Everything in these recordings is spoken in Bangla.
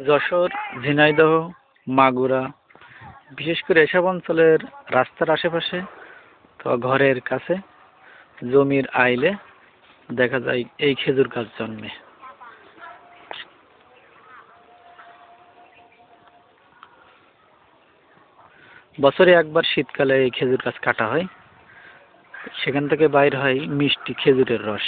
যশোর, ঝিনাইদহ, মাগুরা বিশেষ করে এসব অঞ্চলের রাস্তার আশেপাশে অথবা ঘরের কাছে জমির আইলে দেখা যায় এই খেজুর গাছ জন্মে। বছরে একবার শীতকালে এই খেজুর গাছ কাটা হয়, সেখান থেকে বাইর হয় মিষ্টি খেজুরের রস।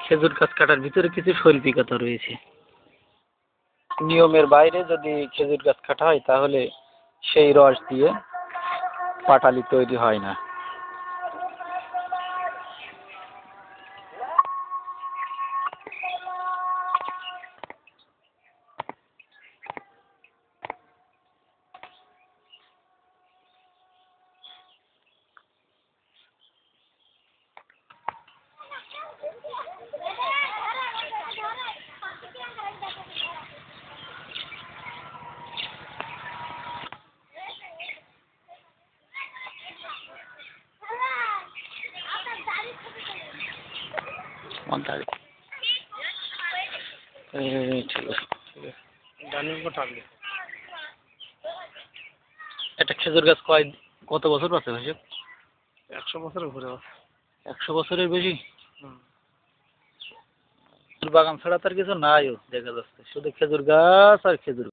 খেজুর গাছ কাটার ভিতরে কিছু শৈল্পিকতা রয়েছে। নিয়মের বাইরে যদি খেজুর গাছ কাটা হয় তাহলে সেই রস দিয়ে পাটালি তৈরি হয় না। ঠিক আছে, একটা খেজুর গাছ কত বছর বাঁচে ভাই? 100 বছরের উপরে আছে। 100 বছরের বেশি? বাগান ছাড়া তার কিছু নাইও দেখা যাচ্ছে, শুধু খেজুর গাছ আর খেজুর।